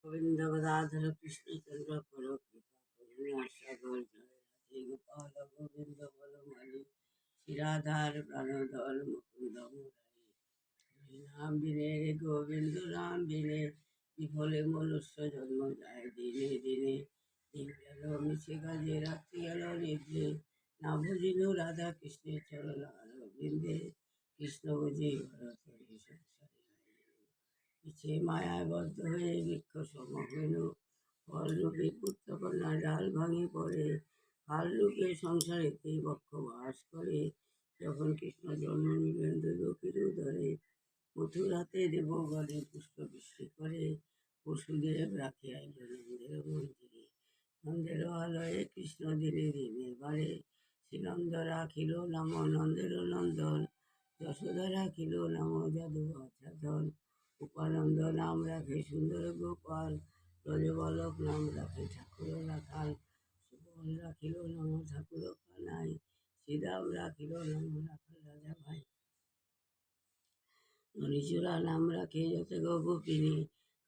গোবিন্দ গদাধর কৃষ্ণচন্দ্র কর কৃপা করুণা সাগর জয় রাধে গোপাল গোবিন্দ বলমালী শিরাধার প্রাণধর মুকুন্দ মুরারি নাম বিনে গোবিন্দ নাম বিনে বিফলে মনুষ্য জন্ম যায় দিনে দিনে দিন গেল মিছে কাজে রাত্রি গেল নিদ্রে না বুঝিল রাধা কৃষ্ণের চরণ অরবিন্দে কৃষ্ণ বুঝি ভরতরি সংসারে পিছে মায়ায় বদ্ধ হয়ে বৃক্ষ সম হইল ফলরূপে পুত্রকন্যা ডাল ভাঙি পড়ে কালরূপে সংসারেতে বক্ষ বাস করে যখন কৃষ্ণ জন্ম নিলেন দুলোকের উদরে মথুরাতে দেবগণে পুষ্প বৃষ্টি করে পশুদেব রাখিয়া এল নন্দের মন্দিরে নন্দের আলয়ে কৃষ্ণ দিনে দিনে বাড়ে শ্রীনন্দ রাখিল নাম নন্দের নন্দন যশোদা রাখিল নাম যাদু আচ্ছাদন উপানন্দ নাম রাখে সুন্দর গোপাল ব্রজবালক নাম রাখে ঠাকুর রাখাল সুবল রাখিল নাম ঠাকুর কানাই শ্রীরাম রাখিল নাম রাখাল রাজা ভাই ননীচূড়া নাম রাখে যত গোপিনী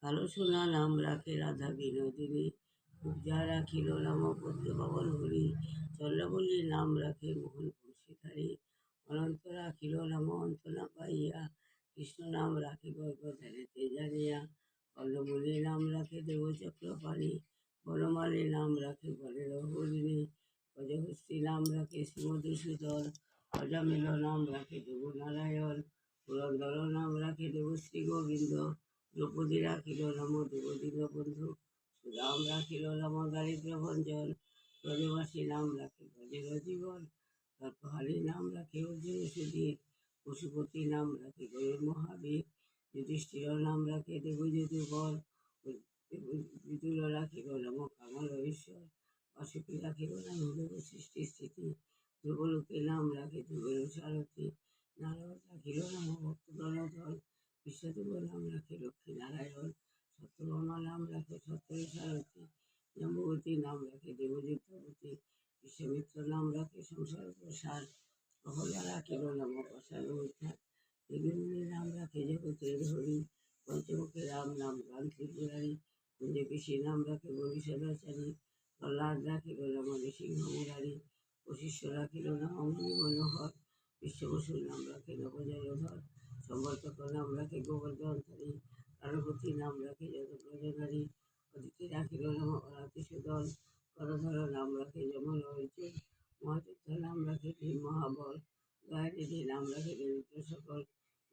কালো সোনা নাম রাখে রাধা বিনোদিনী পূজা রাখিল নাম পদ্ম পাবন হরি চল্লবলী নাম রাখে মোহন বংশীধারী অনন্ত রাখিল নাম অন্ত না পাইয়া কৃষ্ণ নাম রাখে গর্গধারেতে জানিয়া কল্লবলী নাম রাখে দেবচক্রপাণী বনমালী নাম রাখে বরের হরিণী গজহস্তি নাম রাখে শ্রীমধুসূদন অজামিল নাম রাখে দেবনারায়ণ পুরন্দর নাম রাখে দেবশ্রী গোবিন্দ দ্রৌপদী রাখিল নাম দেবদীন বন্ধু সুরাম রাখিল নাম দারিদ্র ভঞ্জন ব্রজবাসী নাম রাখে ব্রজের জীবন তর্কহারী নাম রাখে অর্জুন সুধীর পশুপতি নাম রাখে গরুর মহাবীর যুধিষ্ঠির নাম রাখে দেবযদুবর বিদুর রাখিল নাম কামল ঈশ্বর বাসুকী রাখিল নাম দেব সৃষ্টি স্থিতি ধ্রুবলোকে নাম রাখে ধ্রুবের সারথী নারদ রাখিল নাম ভক্ত প্রণধন বিশ্বদেব নাম রাখে লক্ষ্মী নারায়ণ সত্যভামা নাম রাখে সত্যের সারথী জম্বুবতী নাম রাখে দেবযুদ্ধবতী বিশ্বমিত্র নাম রাখে সংসার প্রসার অহল্যা রাখিল নাম প্রসার উদ্ধার দেবীমণি নাম রাখে জগতের হরি পঞ্চমুখী রাম নাম গান ত্রিপুরারি কুঞ্জ পিসি নাম রাখে বলি সদাচারী প্রহ্লাদ রাখিল নাম নৃসিংহ মুরারি বশিষ্ঠ রাখিল নাম অমনি মনোহর বিশ্ববসুর নাম রাখে নবজলধর সম্বর্তক নাম রাখে গোবর্ধনধারী প্রাণপতি নাম রাখে যত প্রজনারী অদিতি রাখিল নাম অরাতি সুদল করধর নাম রাখে যমন অর্জুন মহাযুদ্ধ নাম রাখে ভীম মহাবল দয়ানিধি নাম রাখে দরিদ্র সকল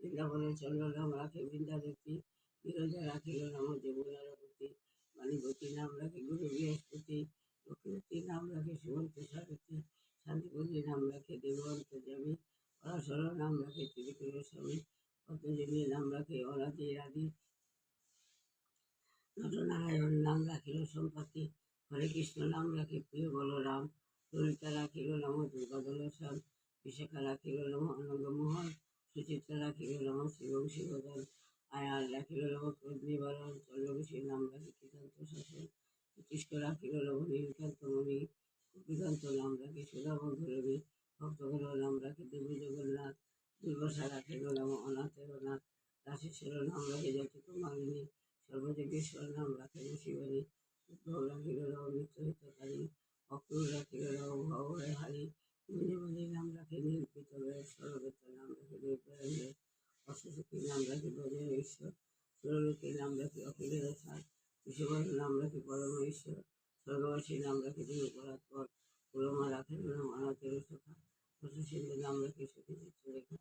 বৃন্দাবনের চন্দ্র নাম রাখে বৃন্দাবতী বিরজা রাখিল নাম যমুনারবতী বাণীবতী নাম রাখে গুরু বৃহস্পতি লক্ষ্মীবতী নাম রাখে সুমন্ত সারথী শান্তিপতি নাম রাখে দেবন্তজামী পরাশর নাম রাখে ত্রিবিক্রম স্বামী পদ্মজনী নাম রাখে অরাধি রাধি নটনারায়ণ নাম রাখিল সম্পত্তি হরে কৃষ্ণ নাম রাখে প্রিয় বলরাম ললিতা রাখিল নাম দুর্গাদলসাম বিশাখা রাখিল নাম অনঙ্গমোহন সুচিত্রা রাখিল নাম শিবং শিবদন আয়ার রাখিল নাম ক্রোধনিবারণ চন্দ্রবিষী নাম রাখে কৃতান্ত শাসন উৎকৃষ্ট রাখিল নাম নীলকান্ত মণি গোপীকান্ত নাম রাখে সুধা বন্ধুরবি ভক্তগণ নাম রাখে দেবী জগন্নাথ দুর্বাসা রাখিল নাম অনাথের নাথ রাশেশ্বর নাম রাখে যতিক মালিনী সর্বযোগেশ্বর নাম রাখে শিবানী উদ্ভব রাখিল নাম নিত্যহিতকারী অক্রূর রাখিল নাম ভবহারী নীলমণি নাম রাখে নীলপিতলের সর্ববেত নাম রাখে নির্ভয়েন্দ্র অশ্বসখী নাম রাখে ব্রজের ঈশ্বর সুরলোকে নাম রাখে অখিলের সার বিশ্ববর নাম রাখে পরম ঈশ্বর স্বর্গবাসী নাম রাখে দেব পরাৎপর পুরমা রাখিল নাম অনাথের সখা পশুসিন্ধু নাম রাখে সখী চিত্ররেখা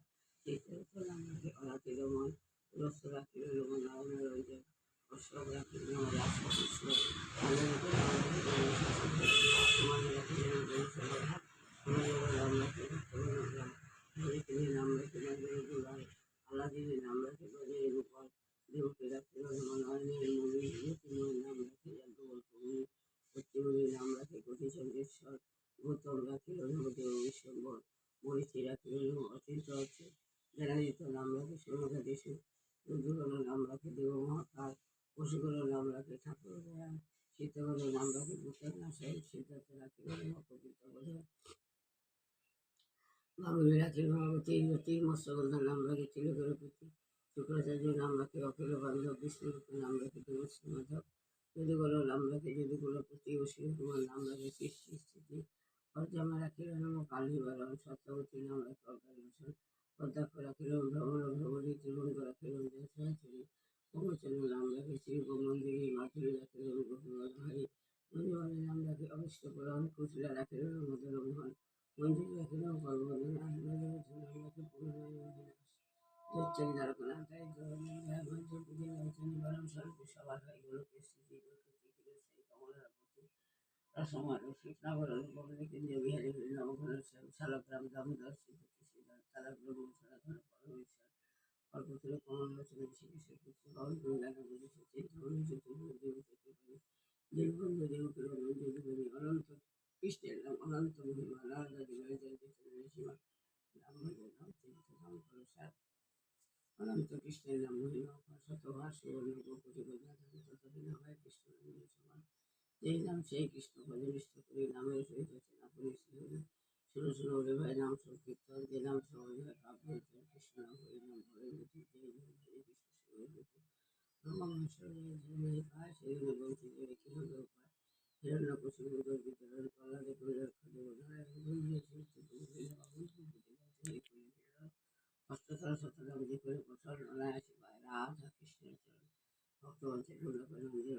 চিত্ররেখা নাম রাখে অনাথের রমন পুরস্ত রাখিল নাম নারায়ণ রঞ্জন অশোক রাখিল নাম রাজকৃষ্ণ আনন্দ নাম রাখে সমান রাখিল নাম বংশধর নাম রাখে ভক্তগণ হরিকের নাম রাখে নন্দন দুলাল আলাদিনের নাম রাখে ব্রজের গোপাল দেবকে রাখিল নাম নয়নের মুনি জ্যোতির্ময় নাম রাখে যাজ্ঞবল্ক্যমুনি পশ্চিমুনি নাম রাখে কোটিচন্দ্রেশ্বর গৌতম রাখিল নাম দেব বিশ্বম্বর মরিচি রাখিল নাম অচিন্ত অচ্যুত জ্ঞানাদিত্য নাম রাখে সোমঘাদেশু রুদ্রগণ নাম রাখে দেব মহাকাল পশুগুলোর নাম রাখে ঠাকুর দয়াল সীতাগুলোর নাম রাখে ভূতের নাশায় সিদ্ধার্থ রাখিল নাম কপিত বোধ বাবুলি রাখিল ভগবতী যতী মৎস্যগন্ধা নাম রাখে তিলকের প্রীতি শুক্রাচার্য নাম রাখে অখিল বান্ধব বিষ্ণুরূপ নাম রাখে দেবশ্রী মাধব যদি কোনো নাম রাখে, যদি কোনো প্রতিবেশী তোমার নাম রাখে, সৃষ্টি স্থিতি পর্যামা রাখিল নাম কালী বারণ সত্যবতী নাম রাখে অজ্ঞান পদ্মাক্ষ রাখিল ভ্রমণ ভ্রমণী ত্রিভঙ্গ রাখিল জয়সহচরী প্রমোচন নাম রাখে শিল্প মন্দিরী মাধুরী রাখিল ভাই মধুবানী নাম রাখে অবিষ্ট পুরাণ কুশলা রাখিল মধুর মোহন মঞ্জুরি রাখিল পর্বত নাম রাখে পূর্ণময় মন্দির চন্দ্রকোনা তাই নিবারণ স্বরূপ সবার হয় গোলকে স্থিতি সেই কমলার প্রতি রসমার কৃষ্ণাবরণ বগলে কেন্দ্রীয় বিহারী নবঘন শালগ্রাম দামোদর শ্রীপতি শ্রীধর তারা ব্রহ্ম সনাতন পরমেশ্বর কল্পতরু কমল লোচন শ্রীকৃষ্ণ পুত্র বাউল গঙ্গান বুঝি সচিন ধরণ চতুর্ভুজ দেবী চতুর্ভুজ দীর্ঘন্ধ দেবকীর যদুবনী অনন্ত কৃষ্ণের নাম অনন্ত মহিমা নারদা দিবাই জয় চৈতন্য সীমা নাম নাম তীর্থ নাম প্রসাদ অনন্ত কৃষ্ণের নাম মহিমা শতভার সুবর্ণ গোপুটি গজাধারী ততদিন হয় কৃষ্ণ নামের সমান যেই নাম সেই কৃষ্ণ ভজন নিষ্ঠ করি নামের সহিত চেনা পরিশ্রী হরি শুনো শুনো রে ভাই নাম সংকীর্তন যে নাম সবাই হয় কাব্য কৃষ্ণ নাম হরি নাম হরে গতি যেই নাম হরে কৃষ্ণ শিবের গতি ব্রহ্মশ্বরের জীবনে পায় সেই বলছি যে কি হলো উপায় হিরণ্য কশিপ উদর বিতরণ প্রহ্লাদে করিল খাদেব নারায়ণ বন্ধু সৃষ্টি করিল বাবন অষ্টতর শতনাম যে করে প্রসাদ অনায়াসে পায় রাধা কৃষ্ণের চরণ ভক্তবৎসল পূর্ণ করে মন্দির